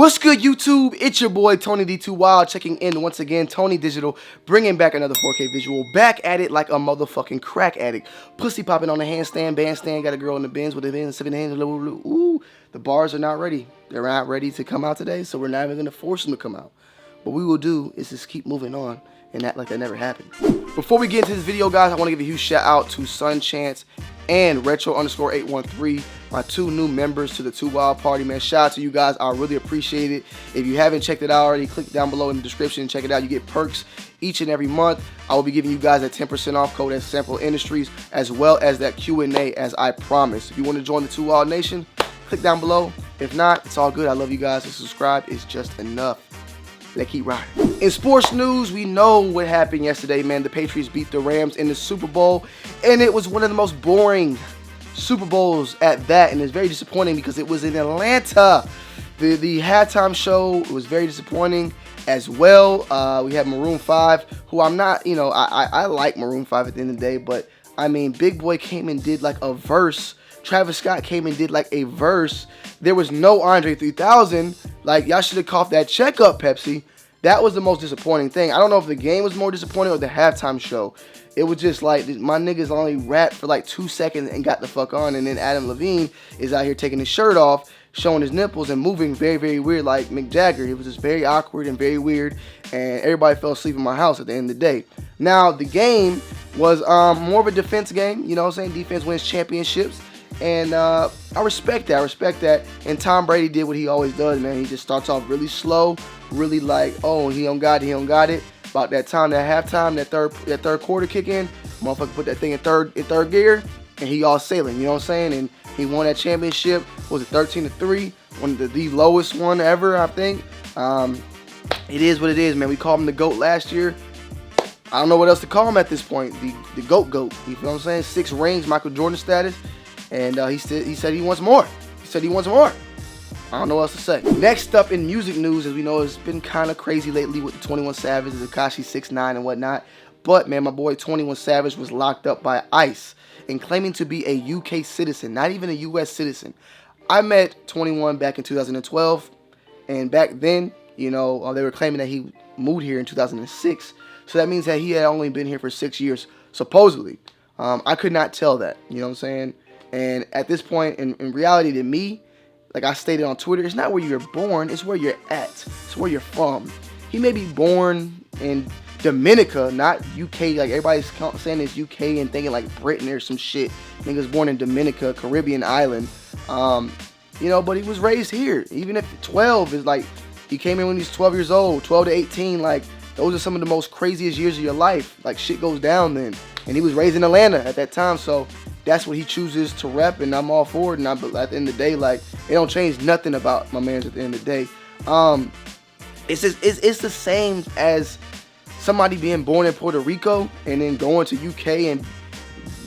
What's good, YouTube? It's your boy Tony D2 Wild checking in once again. Tony Digital bringing back another 4K visual. Back at it like a motherfucking crack addict. Pussy popping on the handstand, bandstand. Got a girl in the bins with a bin, 7 hands. Ooh, the bars are not ready. They're not ready to come out today, so we're not even gonna force them to come out. What we will do is just keep moving on and act like that never happened. Before we get into this video, guys, I want to give a huge shout out to Sun Chance and Retro_813, my two new members to the 2 Wild Party, man. Shout out to you guys. I really appreciate it. If you haven't checked it out already, click down below in the description and check it out. You get perks each and every month. I will be giving you guys a 10% off code at Sample Industries, as well as that Q&A as I promised. If you want to join the 2 Wild Nation, click down below. If not, it's all good. I love you guys. To subscribe is just enough. Let's keep riding. In sports news, we know what happened yesterday, man. The Patriots beat the Rams in the Super Bowl, and it was one of the most boring Super Bowls at that, and it's very disappointing because it was in Atlanta. The halftime show was very disappointing as well. We had Maroon 5, who I'm not, you know, I like Maroon 5 at the end of the day, but I mean, Big Boy came and did like a verse. Travis Scott came and did like a verse. There was no Andre 3000. Like, y'all should have coughed that check up, Pepsi. That was the most disappointing thing. I don't know if the game was more disappointing or the halftime show. It was just like, my niggas only rapped for like 2 seconds and got the fuck on. And then Adam Levine is out here taking his shirt off, showing his nipples and moving very, very weird like Mick Jagger. It was just very awkward and very weird. And everybody fell asleep in my house at the end of the day. Now, the game was more of a defense game. You know what I'm saying? Defense wins championships. And I respect that. And Tom Brady did what he always does, man. He just starts off really slow, really like, oh, he don't got it. About that time, that halftime, that third quarter kick in, motherfucker put that thing in third gear, and he all sailing. You know what I'm saying? And he won that championship. Was it 13-3? One of the lowest one ever, I think. It is what it is, man. We called him the GOAT last year. I don't know what else to call him at this point. The GOAT. You feel what I'm saying? 6 rings, Michael Jordan status. And he said he wants more. I don't know what else to say. Next up in music news, as we know, it's been kind of crazy lately with the 21 Savage, Tekashi 6ix9ine and whatnot. But, man, my boy 21 Savage was locked up by ICE and claiming to be a UK citizen, not even a US citizen. I met 21 back in 2012, and back then, you know, they were claiming that he moved here in 2006. So that means that he had only been here for 6 years, supposedly. I could not tell that, you know what I'm saying? And at this point, in reality, to me, like I stated on Twitter, it's not where you're born, it's where you're at. It's where you're from. He may be born in Dominica, not UK. Like everybody's saying it's UK and thinking like Britain or some shit. Niggas born in Dominica, Caribbean island. You know, but he was raised here. Even if 12 is like, he came in when he was 12 years old, 12 to 18, like those are some of the most craziest years of your life. Like shit goes down then. And he was raised in Atlanta at that time, so that's what he chooses to rep, and I'm all for it. And but at the end of the day, like, it don't change nothing about my man at the end of the day. It's the same as somebody being born in Puerto Rico and then going to UK and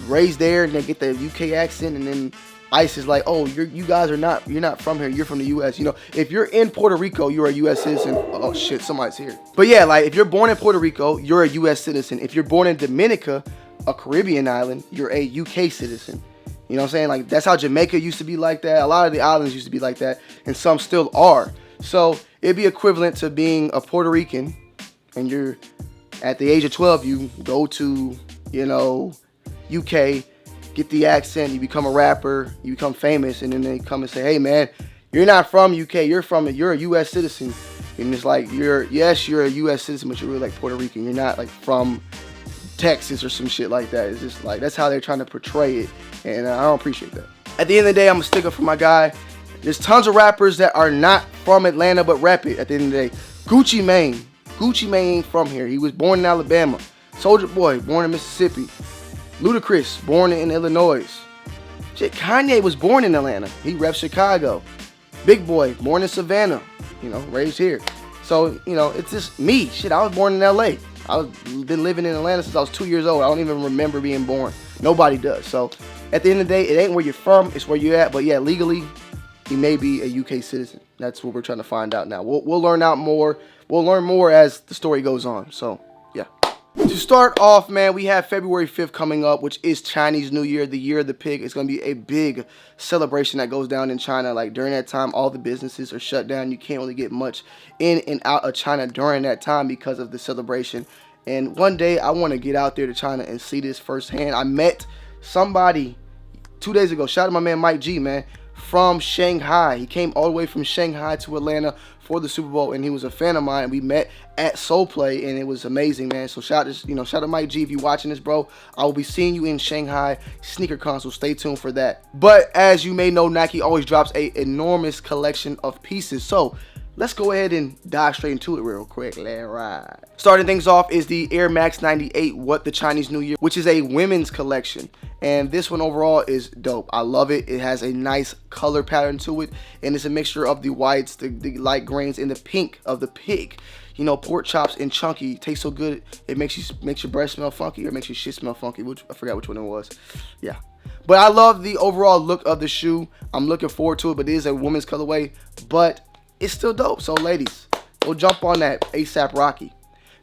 raised there, and then get the UK accent, and then ICE is like, oh, you guys are not, you're not from here, you're from the US. You know, if you're in Puerto Rico, you're a US citizen. Oh shit, somebody's here. But yeah, like if you're born in Puerto Rico, you're a US citizen. If you're born in Dominica, a Caribbean island, you're a UK citizen. You know what I'm saying? Like, that's how Jamaica used to be like that. A lot of the islands used to be like that, and some still are. So it'd be equivalent to being a Puerto Rican, and you're at the age of 12, you go to, you know, UK, get the accent, you become a rapper, you become famous, and then they come and say, hey man, you're not from UK, you're a US citizen. And it's like, you're a US citizen, but you're really like Puerto Rican. You're not like from Texas or some shit like that. It's just like, that's how they're trying to portray it, and I don't appreciate that. At the end of the day, I'm a sticker for my guy. There's tons of rappers that are not from Atlanta but rap it at the end of the day. Gucci Mane ain't from here. He was born in Alabama. Soulja Boy, born in Mississippi. Ludacris, born in Illinois. Shit, Kanye was born in Atlanta. He reps Chicago. Big Boy, born in Savannah. You know, raised here. So, you know, it's just me. Shit, I was born in LA. I've been living in Atlanta since I was 2 years old. I don't even remember being born. Nobody does. So, at the end of the day, it ain't where you're from. It's where you're at. But yeah, legally, he may be a UK citizen. That's what we're trying to find out now. We'll learn out more. We'll learn more as the story goes on. So, yeah. To start off, man, we have February 5th coming up, which is Chinese New Year, the year of the pig. It's going to be a big celebration that goes down in China. Like, during that time, all the businesses are shut down. You can't really get much in and out of China during that time because of the celebration. And one day, I want to get out there to China and see this firsthand. I met somebody 2 days ago. Shout out to my man Mike G, man, from Shanghai. He came all the way from Shanghai to Atlanta for the Super Bowl, and he was a fan of mine. We met at Soul Play, and it was amazing, man. So shout out to Mike G. If you're watching this, bro, I will be seeing you in Shanghai Sneaker Con, so stay tuned for that. But as you may know, Nike always drops a enormous collection of pieces. So let's go ahead and dive straight into it real quick. Let's ride. Starting things off is the Air Max 98, What the Chinese New Year, which is a women's collection. And this one overall is dope. I love it. It has a nice color pattern to it, and it's a mixture of the whites, the light grains, and the pink of the pig. You know, pork chops and chunky. It tastes so good. It makes your breath smell funky, or makes your shit smell funky. I forgot which one it was. Yeah. But I love the overall look of the shoe. I'm looking forward to it, but it is a women's colorway. But it's still dope. So ladies, we'll jump on that ASAP Rocky.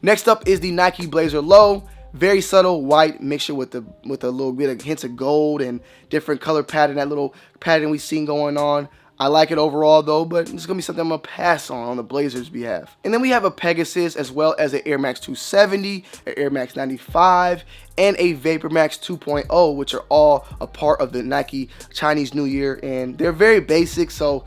Next up is the Nike Blazer Low. Very subtle white mixture with a little bit of hints of gold and different color pattern. That little pattern we've seen going on. I like it overall though, but it's gonna be something I'm gonna pass on the Blazers' behalf. And then we have a Pegasus, as well as an Air Max 270, an Air Max 95, and a Vapor Max 2.0, which are all a part of the Nike Chinese New Year, and they're very basic. So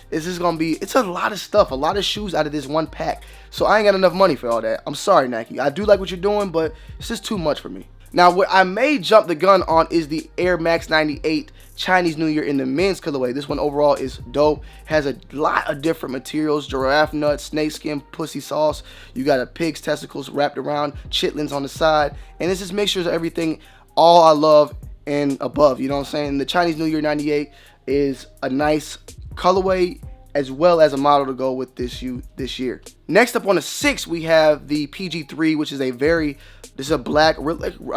this is gonna be, it's a lot of stuff, a lot of shoes out of this one pack. So I ain't got enough money for all that. I'm sorry, Nike. I do like what you're doing, but it's just too much for me. Now, what I may jump the gun on is the Air Max 98 Chinese New Year in the men's colorway. This one overall is dope. Has a lot of different materials: giraffe nuts, snake skin, pussy sauce. You got a pig's testicles wrapped around, chitlins on the side, and it's just mixtures of everything. All I love and above. You know what I'm saying? The Chinese New Year 98 is a nice colorway, as well as a model to go with this year. Next up on the 6th, we have the PG3, which is a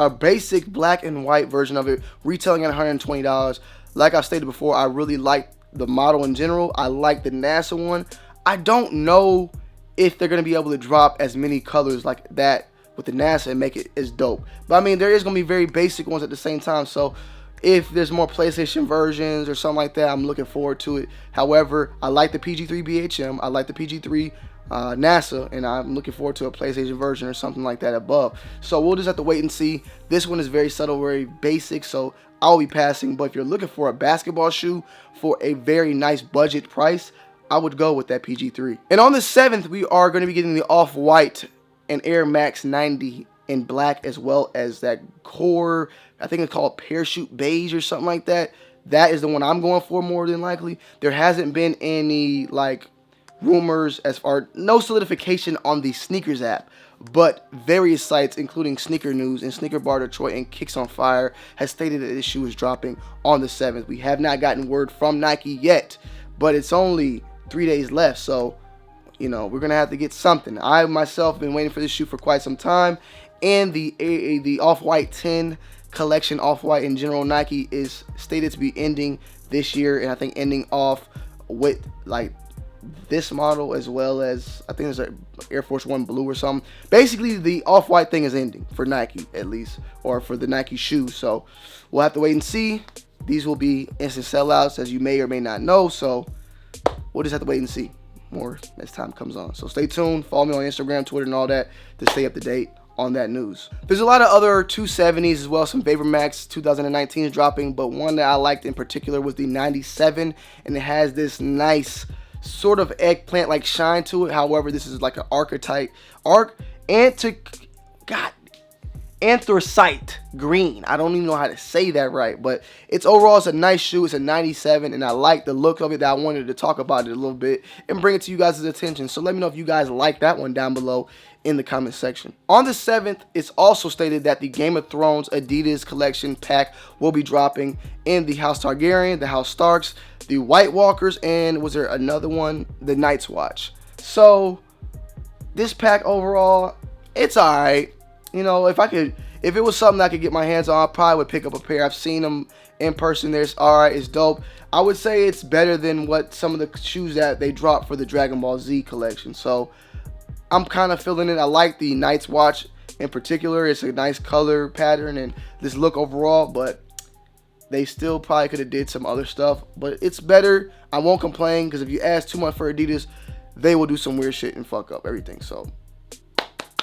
basic black and white version of it, retailing at $120. Like I stated before, I really like the model in general. I like the NASA one. I don't know if they're going to be able to drop as many colors like that with the NASA and make it as dope. But I mean, there is going to be very basic ones at the same time. So if there's more PlayStation versions or something like that, I'm looking forward to it. However, I like the PG3 BHM. I like the PG3 NASA, and I'm looking forward to a PlayStation version or something like that above. So we'll just have to wait and see. This one is very subtle, very basic, so I'll be passing. But if you're looking for a basketball shoe for a very nice budget price, I would go with that PG3. And on the 7th, we are going to be getting the Off-White and Air Max 90 in black, as well as that core, I think it's called Parachute Beige or something like that. That is the one I'm going for more than likely. There hasn't been any like rumors as far, no solidification on the sneakers app, but various sites including Sneaker News and Sneaker Bar Detroit and Kicks on Fire has stated that this shoe is dropping on the 7th. We have not gotten word from Nike yet, but it's only 3 days left, so you know, we're gonna have to get something. I myself have been waiting for this shoe for quite some time, and the Off-White 10 collection, Off-White in general, Nike is stated to be ending this year, and I think ending off with like this model, as well as I think there's an Air Force One blue or something. Basically, the Off-White thing is ending for Nike, at least, or for the Nike shoes. So we'll have to wait and see. These will be instant sellouts, as you may or may not know. So we'll just have to wait and see more as time comes on. So stay tuned. Follow me on Instagram, Twitter, and all that to stay up to date on that news. There's a lot of other 270s as well, some Vapor Max 2019 is dropping, but one that I liked in particular was the 97, and it has this nice sort of eggplant like shine to it. However, this is like an anthracite green. I don't even know how to say that right, but it's overall, it's a nice shoe. It's a 97, and I like the look of it. That I wanted to talk about it a little bit and bring it to you guys' attention. So let me know if you guys like that one down below in the comment section. On the 7th, it's also stated that the Game of Thrones Adidas collection pack will be dropping in the House Targaryen, the House Starks, the White Walkers, and was there another one? The Night's Watch. So this pack overall, it's alright. You know, if it was something I could get my hands on, I probably would pick up a pair. I've seen them in person. There's alright, it's dope. I would say it's better than what some of the shoes that they dropped for the Dragon Ball Z collection. So I'm kind of feeling it. I like the Night's Watch in particular. It's a nice color pattern and this look overall, but they still probably could have did some other stuff. But it's better. I won't complain, because if you ask too much for Adidas, they will do some weird shit and fuck up everything. So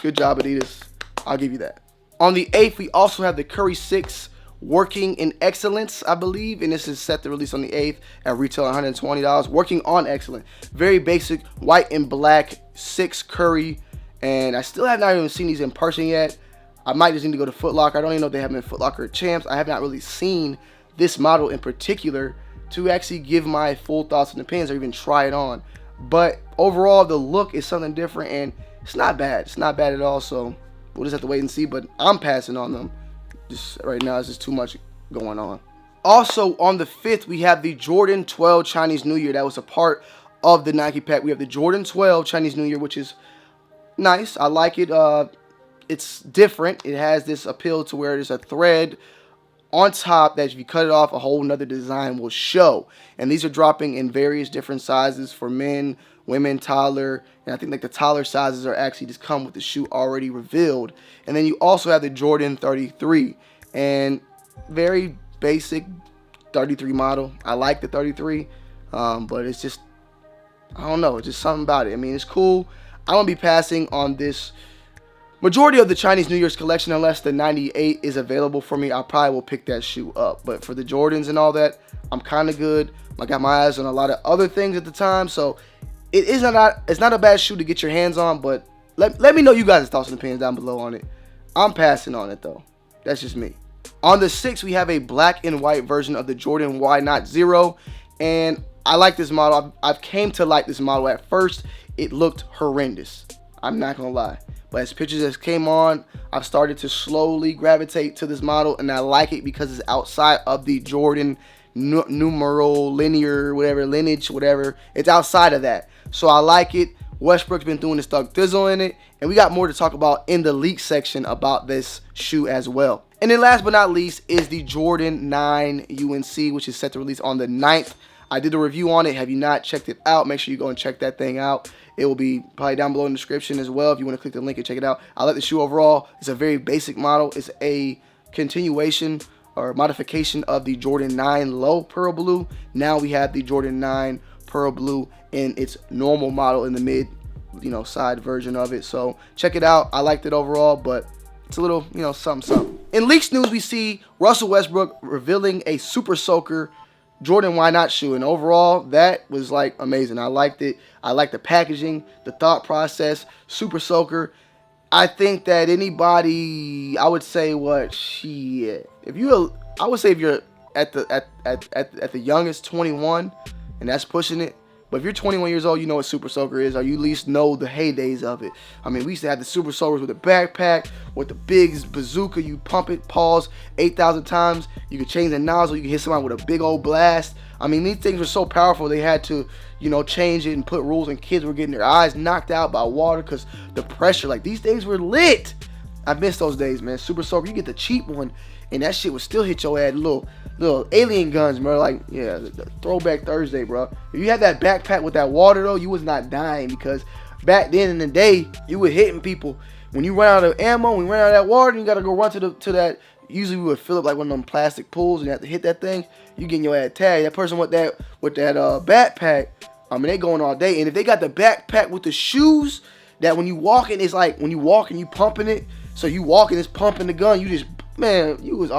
good job, Adidas. I'll give you that. On the 8th, we also have the Curry 6 working in excellence, I believe, and this is set to release on the 8th at retail $120. Working on excellent, very basic white and black 6 Curry, and I still have not even seen these in person yet. I might just need to go to Foot Locker. I don't even know if they have them in Foot Locker or Champs. I have not really seen this model in particular to actually give my full thoughts and opinions or even try it on. But overall, the look is something different, and it's not bad. It's not bad at all. So we'll just have to wait and see. But I'm passing on them. Just right now, it's just too much going on. Also, on the 5th, we have the Jordan 12 Chinese New Year. That was a part of the Nike pack. We have the Jordan 12 Chinese New Year, which is nice. I like it. It's different. It has this appeal to where there's a thread on top that if you cut it off, a whole nother design will show. And these are dropping in various different sizes for men, women, toddler, and I think like the toddler sizes are actually just come with the shoe already revealed. And then you also have the Jordan 33, and very basic 33 model. I like the 33, but it's just, I don't know, it's just something about it. I mean, it's cool. I'm gonna be passing on this majority of the Chinese New Year's collection unless the 98 is available for me. I probably will pick that shoe up. But for the Jordans and all that, I'm kind of good. I got my eyes on a lot of other things at the time, so it's not a bad shoe to get your hands on. But let me know you guys' thoughts and opinions down below on it. I'm passing on it though. That's just me. On the 6th, we have a black and white version of the Jordan Why Not Zero, and I like this model. I've came to like this model. At first, it looked horrendous. I'm not gonna lie. But as pictures just came on, I've started to slowly gravitate to this model, and I like it because it's outside of the Jordan numeral, linear, whatever, lineage, whatever. It's outside of that. So I like it. Westbrook's been doing this Thug Thizzle in it, and we got more to talk about in the leak section about this shoe as well. And then last but not least is the Jordan 9 UNC, which is set to release on the 9th. I did a review on it. Have you not checked it out, make sure you go and check that thing out. It will be probably down below in the description as well if you want to click the link and check it out. I like the shoe overall. It's a very basic model. It's a continuation or modification of the Jordan 9 Low Pearl Blue. Now we have the Jordan 9 Pearl Blue in its normal model in the mid, side version of it. So check it out. I liked it overall, but it's a little, something. In leaks news, we see Russell Westbrook revealing a Super Soaker Jordan Why Not shoe, and overall that was like amazing. I liked it. I liked the packaging, the thought process. Super Soaker. I think that anybody, I would say if you're at the youngest 21, and that's pushing it. But if you're 21 years old, you know what Super Soaker is, or you at least know the heydays of it. I mean, we used to have the Super Soakers with a backpack, with the big bazooka. You pump it, pause 8,000 times. You could change the nozzle. You could hit somebody with a big old blast. I mean, these things were so powerful, they had to, change it and put rules, and kids were getting their eyes knocked out by water because the pressure. Like, these things were lit. I miss those days, man. Super Soaker, you get the cheap one, and that shit would still hit your ass. Little alien guns, bro. Like, yeah, the Throwback Thursday, bro. If you had that backpack with that water, though, you was not dying, because back then in the day, you were hitting people. When you run out of ammo, when you run out of that water, you gotta go run to that. Usually we would fill up like one of them plastic pools, and you have to hit that thing. You getting your ass tagged. That person with that backpack, I mean, they going all day. And if they got the backpack with the shoes, that when you walking, it's like when you walking, you pumping it. So you walking, it's pumping the gun. You just, man, you was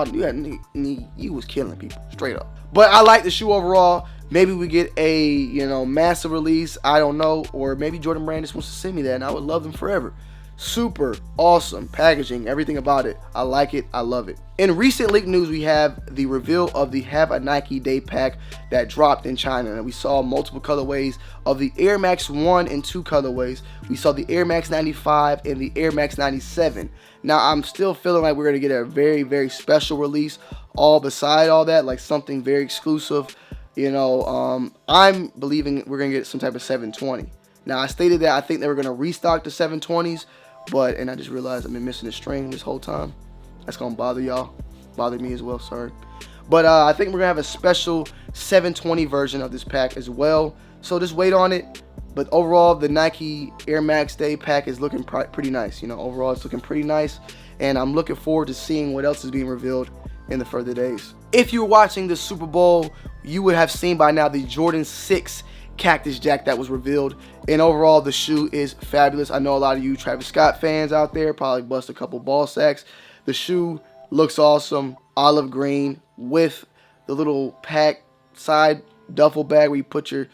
killing people straight up. But I like the shoe overall. Maybe we get a massive release. I don't know, or maybe Jordan Brand just wants to send me that, and I would love them forever. Super awesome packaging, everything about it. I like it. I love it. In recent leak news, we have the reveal of the Have a Nike Day pack that dropped in China, and we saw multiple colorways of the Air Max 1 and 2 colorways. We saw the Air Max 95 and the Air Max 97. Now, I'm still feeling like we're going to get a very, very special release all beside all that, like something very exclusive. I'm believing we're going to get some type of 720. Now, I stated that I think they were going to restock the 720s, and I just realized I've been missing the string this whole time. That's going to bother y'all. Bother me as well, sorry. But I think we're going to have a special 720 version of this pack as well. So just wait on it. But overall, the Nike Air Max Day pack is looking pretty nice. You know, overall, it's looking pretty nice. And I'm looking forward to seeing what else is being revealed in the further days. If you're watching the Super Bowl, you would have seen by now the Jordan 6 Cactus Jack that was revealed. And overall, the shoe is fabulous. I know a lot of you Travis Scott fans out there probably bust a couple ball sacks. The shoe looks awesome. Olive green with the little pack side duffel bag where you put your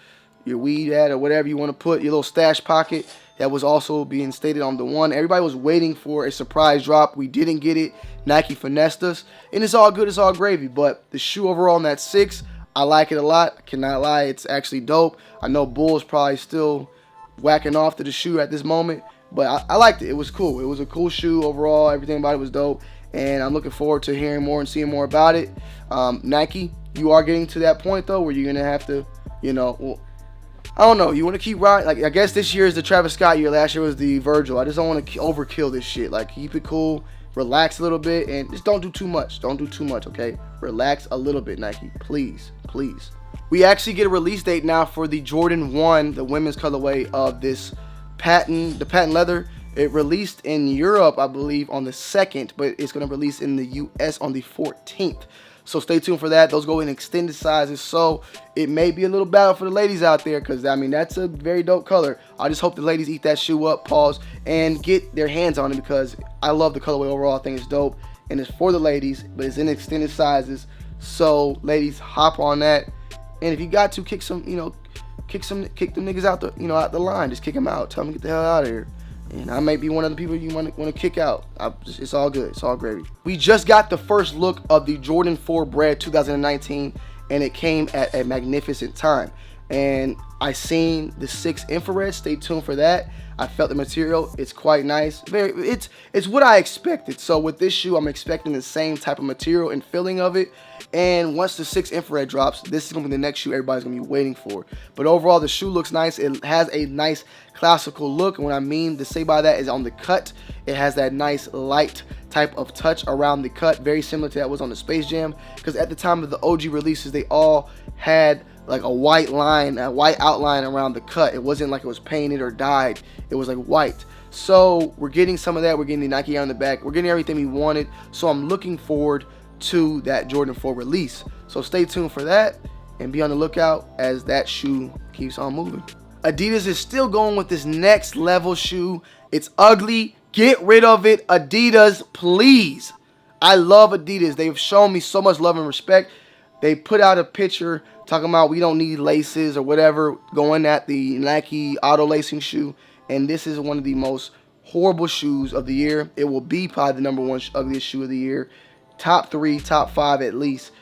weed at or whatever you want to put, your little stash pocket. That was also being stated on the one. Everybody was waiting for a surprise drop. We didn't get it. Nike finessed us. And it's all good. It's all gravy. But the shoe overall in that 6, I like it a lot. I cannot lie. It's actually dope. I know Bull's probably still whacking off to the shoe at this moment. But I liked it. It was cool. It was a cool shoe overall. Everything about it was dope. And I'm looking forward to hearing more and seeing more about it. Nike, you are getting to that point, though, where you're going to have to, you know, well, I don't know. You want to keep riding. Like, I guess this year is the Travis Scott year. Last year was the Virgil. I just don't want to overkill this shit. Like, keep it cool. Relax a little bit. And just don't do too much. Don't do too much, okay? Relax a little bit, Nike. Please. Please. We actually get a release date now for the Jordan 1, the women's colorway of this the patent leather. It released in Europe, I believe, on the 2nd. But it's going to release in the US on the 14th. So stay tuned for that. Those go in extended sizes. So it may be a little battle for the ladies out there because, I mean, that's a very dope color. I just hope the ladies eat that shoe up, pause, and get their hands on it because I love the colorway overall. I think it's dope. And it's for the ladies, but it's in extended sizes. So, ladies, hop on that. And if you got to, kick them niggas out out the line. Just kick them out. Tell them to get the hell out of here. And I might be one of the people you want to kick out. It's all good. It's all gravy. We just got the first look of the Jordan 4 Bred 2019, and it came at a magnificent time. And I seen the 6 infrared. Stay tuned for that. I felt the material. It's quite nice. It's what I expected. So with this shoe, I'm expecting the same type of material and feeling of it. And once the 6 infrared drops, this is going to be the next shoe everybody's going to be waiting for. But overall, the shoe looks nice. It has a nice classical look. And what I mean to say by that is on the cut, it has that nice light type of touch around the cut. Very similar to that was on the Space Jam. Because at the time of the OG releases, they all had like a white line, a white outline around the cut. It wasn't like it was painted or dyed. It was like white. So we're getting some of that. We're getting the Nike on the back. We're getting everything we wanted. So I'm looking forward to that Jordan 4 release. So stay tuned for that and be on the lookout as that shoe keeps on moving. Adidas is still going with this next level shoe. It's ugly. Get rid of it. Adidas, please. I love Adidas. They've shown me so much love and respect. They put out a picture talking about we don't need laces or whatever, going at the Nike auto lacing shoe. And this is one of the most horrible shoes of the year. It will be probably the number 1 ugliest shoe of the year. Top 3, top 5 at least.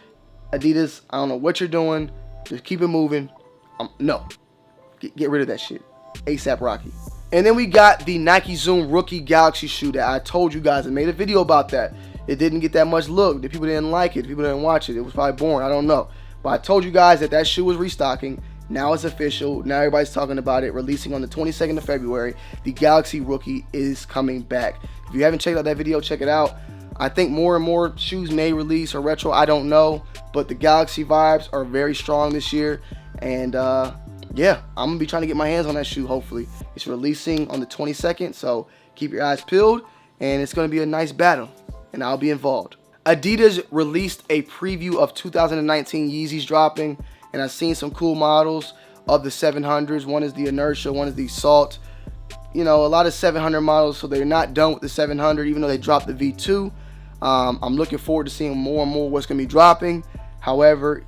Adidas, I don't know what you're doing. Just keep it moving. No. Get rid of that shit. ASAP Rocky. And then we got the Nike Zoom Rookie Galaxy shoe that I told you guys. I made a video about that. It didn't get that much look. The people didn't like it. The people didn't watch it. It was probably boring. I don't know. But I told you guys that shoe was restocking. Now it's official. Now everybody's talking about it. Releasing on the 22nd of February. The Galaxy Rookie is coming back. If you haven't checked out that video, check it out. I think more and more shoes may release or retro. I don't know. But the Galaxy vibes are very strong this year. And yeah, I'm going to be trying to get my hands on that shoe, hopefully. It's releasing on the 22nd. So keep your eyes peeled. And it's going to be a nice battle. And I'll be involved. Adidas released a preview of 2019 Yeezys dropping, and I've seen some cool models of the 700s. One is the Inertia, one is the Salt. You know, a lot of 700 models, so they're not done with the 700, even though they dropped the V2. I'm looking forward to seeing more and more what's going to be dropping. However,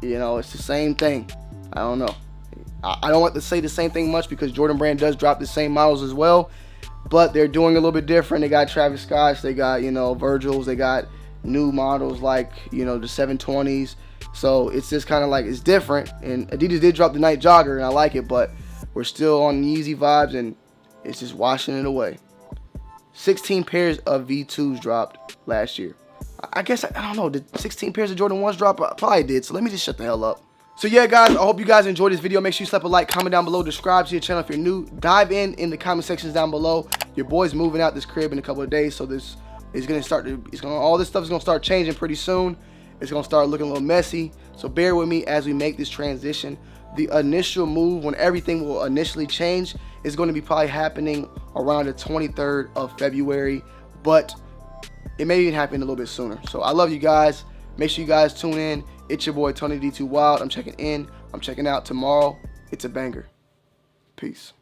you know, it's the same thing. I don't know. I don't want to say the same thing much because Jordan Brand does drop the same models as well. But they're doing a little bit different. They got Travis Scott's, they got, you know, Virgil's, they got new models like, you know, the 720s. So it's just kind of like, it's different. And Adidas did drop the Night Jogger, and I like it, but we're still on Yeezy vibes, and it's just washing it away. 16 pairs of V2s dropped last year. I guess, I don't know, did 16 pairs of Jordan 1s drop? I probably did, so let me just shut the hell up. So yeah, guys, I hope you guys enjoyed this video. Make sure you slap a like, comment down below, subscribe to your channel if you're new. Dive in the comment sections down below. Your boy's moving out this crib in a couple of days, so this is gonna start to, all this stuff is gonna start changing pretty soon. It's gonna start looking a little messy, so bear with me as we make this transition. the initial move, when everything will initially change, is going to be probably happening around the 23rd of February, but it may even happen a little bit sooner. So I love you guys. Make sure you guys tune in. It's your boy Tony D2 Wild. I'm checking in. I'm checking out tomorrow. It's a banger. Peace.